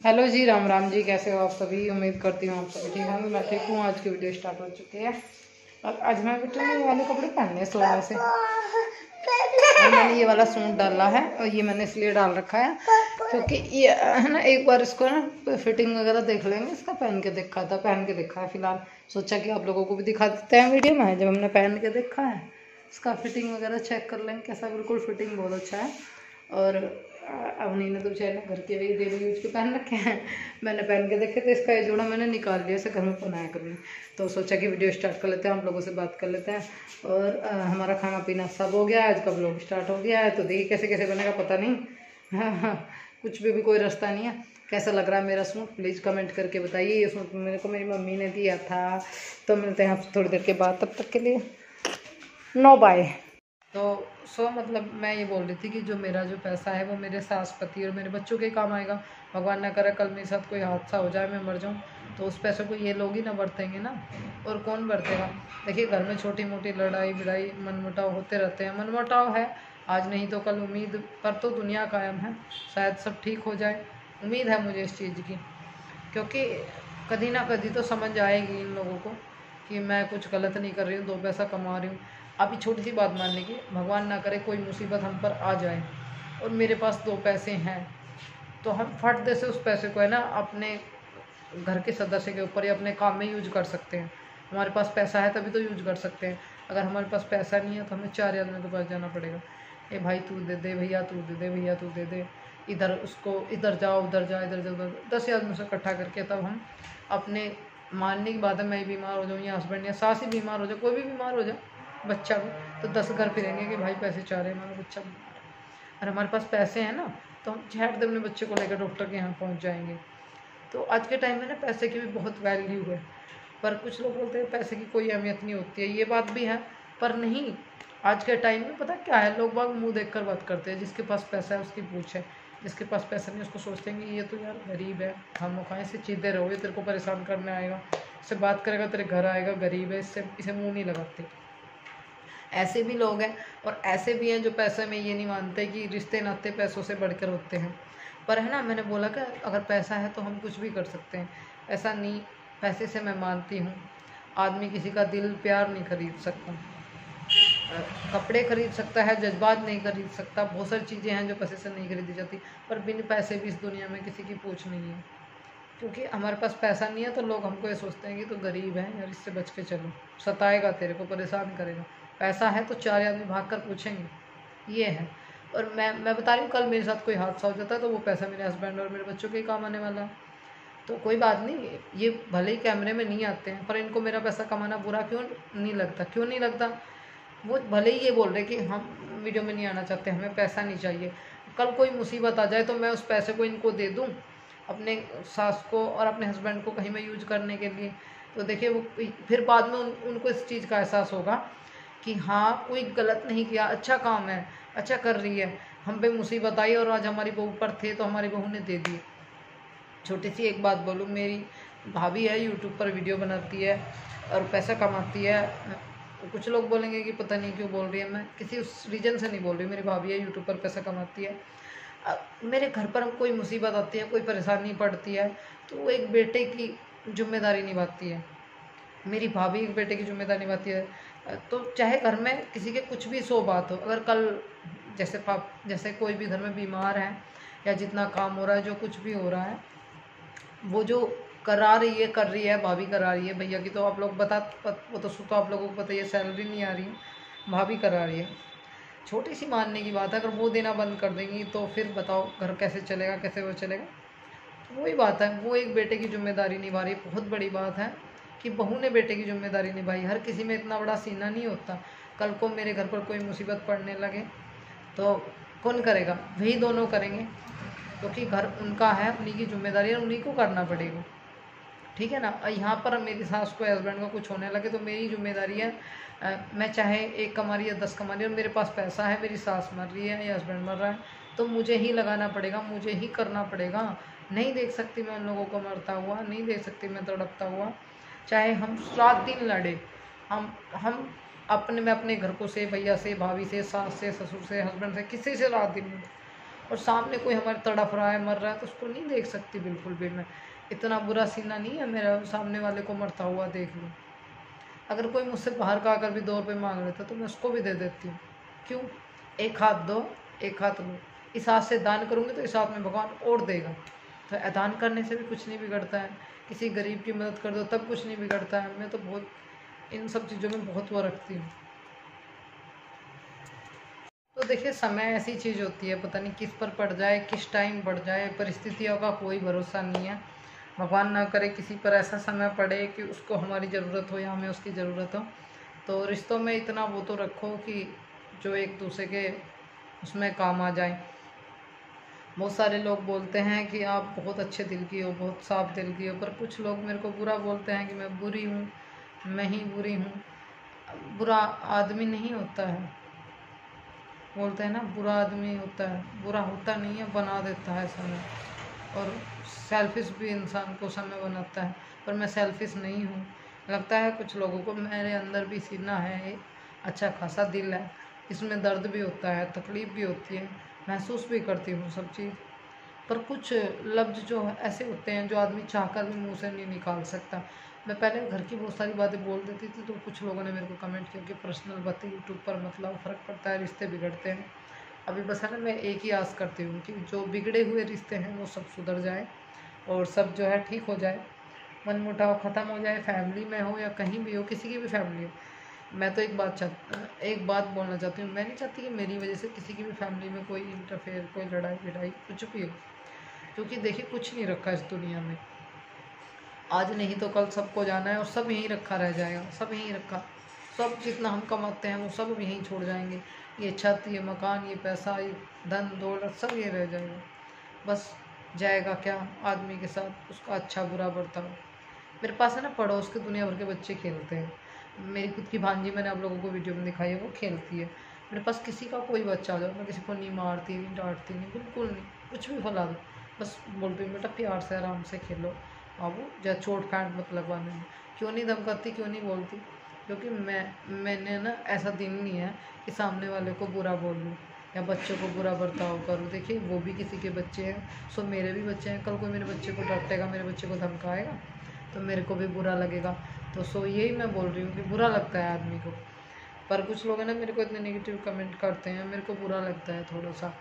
Hello जी, राम राम जी। कैसे हो आप सभी? उम्मीद करती हूँ आप सभी ठीक होंगे। मैं ठीक हूँ। आज की वीडियो स्टार्ट हो चुकी है और आज मैं बेटे ने ये वाले कपड़े पहनने हैं सोने से। और मैंने ये वाला सूट डाला है और ये मैंने इसलिए डाल रखा है क्योंकि ये है ना, एक बार इसको ना फिटिंग वगैरह देख लेंगे। इसका पहन के देखा है फिलहाल। सोचा कि आप लोगों को भी दिखा देते हैं वीडियो में। जब हमने पहन के देखा है इसका फिटिंग वगैरह चेक कर लेंगे कैसा। बिल्कुल फिटिंग बहुत अच्छा है। और अवनी ने तो बेचारे घर के भी डेली यूज के पहन रखे हैं। मैंने पहन के देखे तो इसका ये जोड़ा मैंने निकाल लिया, इसे घर में पहनाया करूँगी। तो सोचा कि वीडियो स्टार्ट कर लेते हैं, आप लोगों से बात कर लेते हैं। और हमारा खाना पीना सब हो गया, आज का ब्लॉग स्टार्ट हो गया है। तो देखिए कैसे कैसे बनेगा पता नहीं। हाँ, कुछ भी कोई रास्ता नहीं है। कैसा लग रहा है मेरा सूट प्लीज़ कमेंट करके बताइए। ये सूट मेरे को मेरी मम्मी ने दिया था। तो मिलते हैं आपसे थोड़ी देर के बाद, तब तक के लिए नो बाय। तो मतलब मैं ये बोल रही थी कि जो मेरा जो पैसा है वो मेरे सास पति और मेरे बच्चों के काम आएगा। भगवान ना करे कल मेरे साथ कोई हादसा हो जाए, मैं मर जाऊँ, तो उस पैसे को ये लोग ही ना बरतेंगे ना, और कौन बरतेगा। देखिए घर में छोटी मोटी लड़ाई भिड़ाई मनमुटाव होते रहते हैं। मनमुटाव है आज नहीं तो कल, उम्मीद पर तो दुनिया कायम है। शायद सब ठीक हो जाए, उम्मीद है मुझे इस चीज़ की। क्योंकि कभी ना कभी तो समझ आएगी इन लोगों को कि मैं कुछ गलत नहीं कर रही हूँ, दो पैसा कमा रही हूँ। अभी छोटी सी बात मान लीजिए, भगवान ना करे कोई मुसीबत हम पर आ जाए और मेरे पास दो पैसे हैं, तो हम फट दे से उस पैसे को है ना अपने घर के सदस्य के ऊपर या अपने काम में यूज कर सकते हैं। हमारे पास पैसा है तभी तो यूज कर सकते हैं। अगर हमारे पास पैसा नहीं है तो हमें चार आदमियों के पास जाना पड़ेगा। ए भाई तू दे दे, भैया तू दे दे, भैया तू दे दे, इधर उसको इधर जाओ उधर जाओ इधर जाओ उधर, 10 आदमियों से इकट्ठा करके तब हम अपने, मानने की बात है मैं बीमार हो जाऊँ या हस्बैंड या सास ही बीमार हो जाए, कोई भी बीमार हो जाए, बच्चा भी, तो 10 घर फिरेंगे कि भाई पैसे चाह रहे हैं, हमारा बच्चा बीमार है। और हमारे पास पैसे हैं ना तो हम झट दे अपने बच्चे को लेकर डॉक्टर के यहाँ पहुँच जाएंगे। तो आज के टाइम में ना पैसे की भी बहुत वैल्यू है। पर कुछ लोग बोलते हैं पैसे की कोई अहमियत नहीं होती है, ये बात भी है। पर नहीं, आज के टाइम में पता क्या है, लोग बाग मुंह देखकर बात करते हैं। जिसके पास पैसा है उसकी पूछ है, जिसके पास पैसा नहीं उसको सोचते हैं कि ये तो यार गरीब है, हम खाएं, इससे चीते रहो, ये तेरे को परेशान करने आएगा, इससे बात करेगा तेरे घर आएगा, गरीब है, इससे इसे मुँह नहीं लगाते। ऐसे भी लोग हैं और ऐसे भी हैं जो पैसे में ये नहीं मानते कि रिश्ते नाते पैसों से बढ़कर होते हैं। पर है ना, मैंने बोला कि अगर पैसा है तो हम कुछ भी कर सकते हैं। ऐसा नहीं, पैसे से मैं मानती हूँ आदमी किसी का दिल प्यार नहीं खरीद सकता, कपड़े खरीद सकता है, जज्बात नहीं खरीद सकता। बहुत सारी चीज़ें हैं जो पैसे से नहीं खरीदी जाती। पर बिन पैसे भी इस दुनिया में किसी की पूछ नहीं है। क्योंकि हमारे पास पैसा नहीं है तो लोग हमको ये सोचते हैं कि तो गरीब है यार, इससे बच के चलो, सताएगा, तेरे को परेशान करेगा। पैसा है तो चार आदमी भाग कर पूछेंगे, ये है। और मैं बता रही हूँ, कल मेरे साथ कोई हादसा हो जाता है तो वो पैसा मेरे हस्बैंड और मेरे बच्चों के ही काम आने वाला है। तो कोई बात नहीं, ये भले ही कैमरे में नहीं आते हैं पर इनको मेरा पैसा कमाना बुरा क्यों नहीं लगता, क्यों नहीं लगता। वो भले ही ये बोल रहे कि हम वीडियो में नहीं आना चाहते, हमें पैसा नहीं चाहिए। कल कोई मुसीबत आ जाए तो मैं उस पैसे को इनको दे दूँ, अपने सास को और अपने हस्बैंड को कहीं में यूज करने के लिए। तो देखिए वो फिर बाद में उनको इस चीज़ का एहसास होगा कि हाँ कोई गलत नहीं किया, अच्छा काम है, अच्छा कर रही है। हम पे मुसीबत आई और आज हमारी बहू पर थे तो हमारी बहू ने दे दिए। छोटी सी एक बात बोलूँ, मेरी भाभी है, यूट्यूब पर वीडियो बनाती है और पैसा कमाती है। कुछ लोग बोलेंगे कि पता नहीं क्यों बोल रही है, मैं किसी उस रीजन से नहीं बोल रही। मेरी भाभी है, यूट्यूब पर पैसा कमाती है। मेरे घर पर कोई मुसीबत आती है, कोई परेशानी पड़ती है तो वो एक बेटे की जिम्मेदारी निभाती है। मेरी भाभी एक बेटे की जिम्मेदारी निभाती है। तो चाहे घर में किसी के कुछ भी सौ बात हो, अगर कल जैसे कोई भी घर में बीमार है या जितना काम हो रहा है, जो कुछ भी हो रहा है, वो जो करा रही है कर रही है, भाभी करा रही है। भैया की तो आप लोग वो तो आप लोगों को पता है, सैलरी नहीं आ रही है, भाभी करा रही है। छोटी सी मानने की बात है, अगर वो देना बंद कर देंगी तो फिर बताओ घर कैसे चलेगा, कैसे वो चलेगा। तो वही बात है, वो एक बेटे की जिम्मेदारी निभा रही है। बहुत बड़ी बात है कि बहू ने बेटे की जिम्मेदारी निभाई। हर किसी में इतना बड़ा सीना नहीं होता। कल को मेरे घर पर कोई मुसीबत पड़ने लगे तो कौन करेगा? वही दोनों करेंगे, क्योंकि घर उनका है, उन्हीं की जिम्मेदारी है, उन्हीं को करना पड़ेगा। ठीक है ना। यहाँ पर मेरी सास को हस्बैंड को कुछ होने लगे तो मेरी जिम्मेदारी है। मैं चाहे 1 कमा रही है 10 कमा रही है और मेरे पास पैसा है, मेरी सास मर रही है या हस्बैंड मर रहा है, तो मुझे ही लगाना पड़ेगा, मुझे ही करना पड़ेगा। नहीं देख सकती मैं उन लोगों को मरता हुआ, नहीं देख सकती मैं तड़पता हुआ। चाहे हम रात दिन लड़े, हम अपने, मैं अपने घर को से, भैया से, भाभी से, सास से, ससुर से, हस्बैंड से, किसी से रात दिन लड़े, और सामने कोई हमारे तड़फ रहा है, मर रहा है, तो उसको नहीं देख सकती बिल्कुल भी मैं। इतना बुरा सीना नहीं है मेरा सामने वाले को मरता हुआ देख लूँ। अगर कोई मुझसे बाहर का आकर भी 2 रुपये मांग लेता तो मैं उसको भी दे देती हूँ। क्यों? एक हाथ दो, एक हाथ लो। इस हाथ से दान करूँगी तो इस हाथ में भगवान और देगा। तो दान करने से भी कुछ नहीं बिगड़ता है, किसी गरीब की मदद कर दो तब कुछ नहीं बिगड़ता है। मैं तो बहुत इन सब चीज़ों में बहुत वो रखती हूँ। तो देखिए, समय ऐसी चीज़ होती है, पता नहीं किस पर पड़ जाए, किस टाइम पड़ जाए, परिस्थितियों का कोई भरोसा नहीं है। भगवान ना करे किसी पर ऐसा समय पड़े कि उसको हमारी ज़रूरत हो या हमें उसकी ज़रूरत हो। तो रिश्तों में इतना वो तो रखो कि जो एक दूसरे के उसमें काम आ जाए। बहुत सारे लोग बोलते हैं कि आप बहुत अच्छे दिल की हो, बहुत साफ दिल की हो, पर कुछ लोग मेरे को बुरा बोलते हैं कि मैं बुरी हूँ, मैं ही बुरी हूँ। बुरा आदमी नहीं होता है, बोलते हैं ना बुरा आदमी होता है, बुरा होता नहीं है, बना देता है समय। और सेल्फिश भी इंसान को समय बनाता है, पर मैं सेल्फिश नहीं हूँ। लगता है कुछ लोगों को मेरे अंदर भी सीना है, अच्छा खासा दिल है, इसमें दर्द भी होता है, तकलीफ़ भी होती है, महसूस भी करती हूँ सब चीज़। पर कुछ लफ्ज़ जो ऐसे होते हैं जो आदमी चाहकर भी मुंह से नहीं निकाल सकता। मैं पहले घर की बहुत सारी बातें बोल देती थी, तो कुछ लोगों ने मेरे को कमेंट किया कि पर्सनल बातें यूट्यूब पर मतलब फ़र्क पड़ता है, रिश्ते बिगड़ते हैं। अभी बस है ना, मैं एक ही आस करती हूँ कि जो बिगड़े हुए रिश्ते हैं वो सब सुधर जाए और सब जो है ठीक हो जाए, मनमुटाव ख़त्म हो जाए, फैमिली में हो या कहीं भी हो, किसी की भी फैमिली हो। मैं तो एक बात बोलना चाहती हूँ, मैं नहीं चाहती कि मेरी वजह से किसी की भी फैमिली में कोई इंटरफेयर, कोई लड़ाई भिड़ाई कुछ भी हो। क्योंकि देखिए, कुछ नहीं रखा इस दुनिया में, आज नहीं तो कल सबको जाना है और सब यहीं रखा रह जाएगा, सब यहीं रखा। सब जितना हम कमाते हैं वो सब यहीं छोड़ जाएंगे। ये छत, ये मकान, ये पैसा, ये धन दौलत सब ये रह जाएगा। बस जाएगा क्या आदमी के साथ? उसका अच्छा बुरा बर्ताव। मेरे पास है ना, पड़ोस के दुनिया भर के बच्चे खेलते हैं। मेरी खुद की भांजी, मैंने आप लोगों को वीडियो में दिखाई है, वो खेलती है। मेरे पास किसी का कोई बच्चा आ जाओ, मैं किसी को नहीं मारती, नहीं डांटती, नहीं, बिल्कुल नहीं। कुछ भी फैला दो, बस बोलती हूँ बेटा प्यार से आराम से खेलो बाबू, या चोट काट मत लगवाने में। क्यों नहीं धमकाती, क्यों नहीं बोलती? क्योंकि मैंने ना, ऐसा दिन नहीं है कि सामने वाले को बुरा बोल लूँ या बच्चों को बुरा बर्ताव करूँ। देखिए, वो भी किसी के बच्चे हैं, सो मेरे भी बच्चे हैं। कल कोई मेरे बच्चे को डांटेगा, मेरे बच्चे को धमकाएगा तो मेरे को भी बुरा लगेगा। तो सो यही मैं बोल रही हूँ कि बुरा लगता है आदमी को। पर कुछ लोग हैं ना, मेरे को इतने नेगेटिव कमेंट करते हैं, मेरे को बुरा लगता है थोड़ा सा।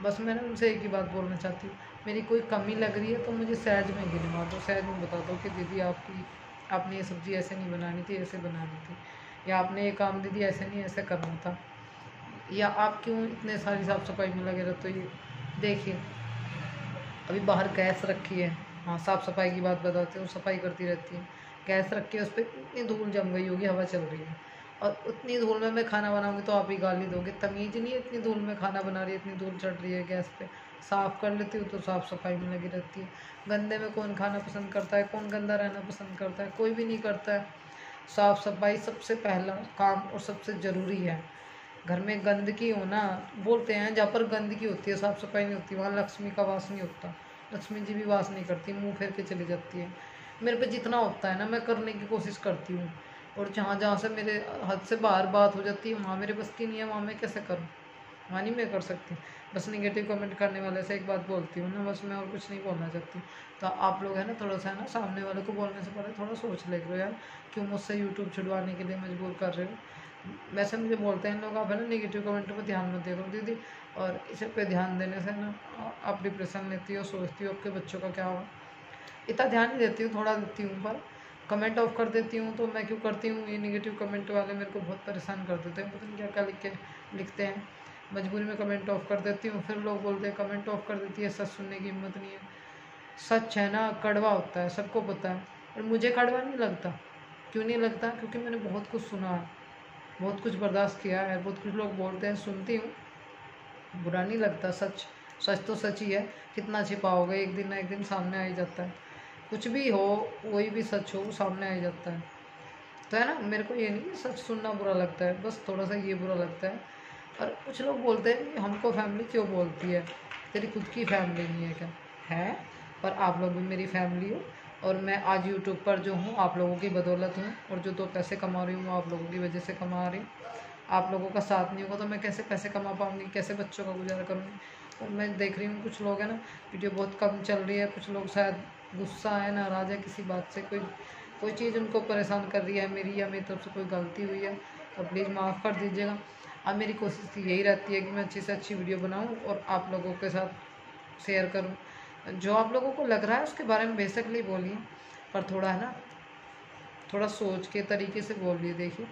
बस मैं ना उनसे एक ही बात बोलना चाहती हूँ, मेरी कोई कमी लग रही है तो मुझे सहज में गिनवा दो, सहज में बता दो कि दीदी आपने ये सब्ज़ी ऐसे नहीं बनानी थी, ऐसे बनानी थी, या आपने ये काम दीदी ऐसे नहीं ऐसे करना था, या आप क्यों इतने सारी साफ़ सफाई में लगे रहते हो। ये देखिए, अभी बाहर गैस रखी है, हाँ साफ़ सफाई की बात बताते हो, सफाई करती रहती है। गैस रखी है, उस पर इतनी धूल जम गई होगी, हवा चल रही है, और उतनी धूल में मैं खाना बनाऊंगी तो आप ही गाली दोगे। तमीज़ नहीं है, इतनी धूल में खाना बना रही है, इतनी धूल चढ़ रही है गैस पे। साफ़ कर लेती हूँ तो साफ़ सफाई में लगी रहती है। गंदे में कौन खाना पसंद करता है? कौन गंदा रहना पसंद करता है? कोई भी नहीं करता है। साफ़ सफाई सबसे पहला काम और सबसे ज़रूरी है। घर में गंदगी होना, बोलते हैं जहाँ पर गंदगी होती है, साफ़ सफाई नहीं होती, वहाँ लक्ष्मी का वास नहीं होता। लक्ष्मी जी भी वास नहीं करती, मुंह फेर के चली जाती है। मेरे पे जितना होता है ना, मैं करने की कोशिश करती हूँ, और जहाँ जहाँ से मेरे हद से बाहर बात हो जाती है वहाँ मेरे बस की नहीं है, वहाँ मैं कैसे करूँ? वहाँ नहीं मैं कर सकती। बस नेगेटिव कमेंट करने वाले से एक बात बोलती हूँ ना, बस मैं और कुछ नहीं बोलना चाहती। तो आप लोग है ना, थोड़ा सा है ना, सामने वाले को बोलने से पहले थोड़ा सोच ले करो यार, क्यों मुझसे यूट्यूब छुड़वाने के लिए मजबूर कर रहे हो। वैसे मुझे बोलते हैं लोग, आप है ना नेगेटिव कमेंट पर ध्यान मत दिया करो दीदी, और इसे पे ध्यान देने से ना आप डिप्रेशन लेती हो, सोचती हो आपके बच्चों का क्या होगा। इतना ध्यान नहीं देती हूँ, थोड़ा देती हूँ, पर कमेंट ऑफ कर देती हूँ। तो मैं क्यों करती हूँ? ये नेगेटिव कमेंट वाले मेरे को बहुत परेशान कर देते हैं, पता नहीं क्या क्या लिखते हैं। मजबूरी में कमेंट ऑफ कर देती हूँ। फिर लोग बोलते हैं कमेंट ऑफ कर देती है, सच सुनने की हिम्मत नहीं है। सच है ना, कड़वा होता है, सबको पता है, और मुझे कड़वा नहीं लगता। क्यों नहीं लगता? क्योंकि मैंने बहुत कुछ सुना है, बहुत कुछ बर्दाश्त किया है, बहुत कुछ लोग बोलते हैं, सुनती हूँ, बुरा नहीं लगता। सच सच तो सच ही है, कितना छिपाओगे, एक दिन ना एक दिन सामने आ ही जाता है। कुछ भी हो, कोई भी सच हो, वो सामने आ ही जाता है। तो है ना, मेरे को ये नहीं कि सच सुनना बुरा लगता है, बस थोड़ा सा ये बुरा लगता है। और कुछ लोग बोलते हैं कि हमको फैमिली क्यों बोलती है, तेरी खुद की फैमिली नहीं है क्या? है, पर आप लोग भी मेरी फैमिली हो, और मैं आज यूट्यूब पर जो हूँ आप लोगों की बदौलत हूँ, और जो 2 पैसे कमा रही हूँ वो आप लोगों की वजह से कमा रही हूँ। आप लोगों का साथ नहीं होगा तो मैं कैसे पैसे कमा पाऊँगी, कैसे बच्चों का गुजारा करूँगी? और मैं देख रही हूँ कुछ लोग हैं ना, वीडियो बहुत कम चल रही है, कुछ लोग शायद गुस्सा है, नाराज़ है किसी बात से, कोई चीज़ उनको परेशान कर रही है मेरी या मेरी तरफ से कोई गलती हुई है तो प्लीज़ माफ़ कर दीजिएगा। अब मेरी कोशिश यही रहती है कि मैं अच्छी से अच्छी वीडियो बनाऊँ और आप लोगों के साथ शेयर करूँ। जो आप लोगों को लग रहा है उसके बारे में बेसिकली बोलिए, पर थोड़ा है ना, थोड़ा सोच के तरीके से बोलिए। देखिए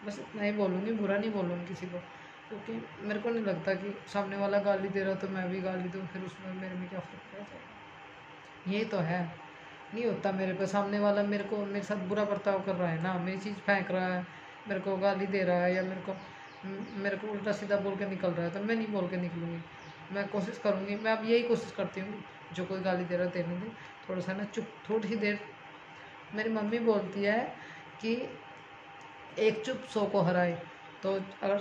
बस इतना ही बोलूँगी, बुरा नहीं बोलूँगी किसी को, क्योंकि मेरे को नहीं लगता कि सामने वाला गाली दे रहा तो मैं भी गाली दूँ, फिर उसमें मेरे में क्या फ़र्क पड़ेगा। यही तो है, नहीं होता मेरे पे, सामने वाला मेरे साथ बुरा बर्ताव कर रहा है ना, मेरी चीज़ फेंक रहा है, मेरे को गाली दे रहा है या मेरे को उल्टा सीधा बोल के निकल रहा है, तो मैं नहीं बोल के निकलूँगी। मैं कोशिश करूँगी, मैं अब यही कोशिश करती हूँ, जो कोई गाली दे रहा है देने दे, थोड़ा सा ना चुप, थोड़ी ही देर। मेरी मम्मी बोलती है कि एक चुप 100 को हराए। तो अगर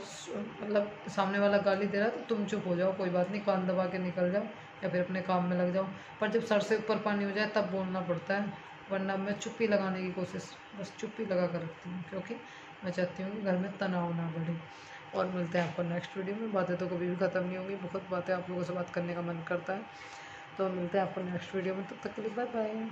मतलब सामने वाला गाली दे रहा है तो तुम चुप हो जाओ, कोई बात नहीं, कान दबा के निकल जाओ या फिर अपने काम में लग जाओ। पर जब सर से ऊपर पानी हो जाए तब बोलना पड़ता है, वरना मैं चुप्पी लगाने की कोशिश, बस चुप्पी लगा कर रखती हूँ, क्योंकि मैं चाहती हूँ कि घर में तनाव ना बढ़े। और मिलते हैं आपको नेक्स्ट वीडियो में। बातें तो कभी भी ख़त्म नहीं होंगी, बहुत बातें आप लोगों से बात करने का मन करता है। तो मिलते हैं आपको नेक्स्ट वीडियो में, तब तक के लिए बाय बाय।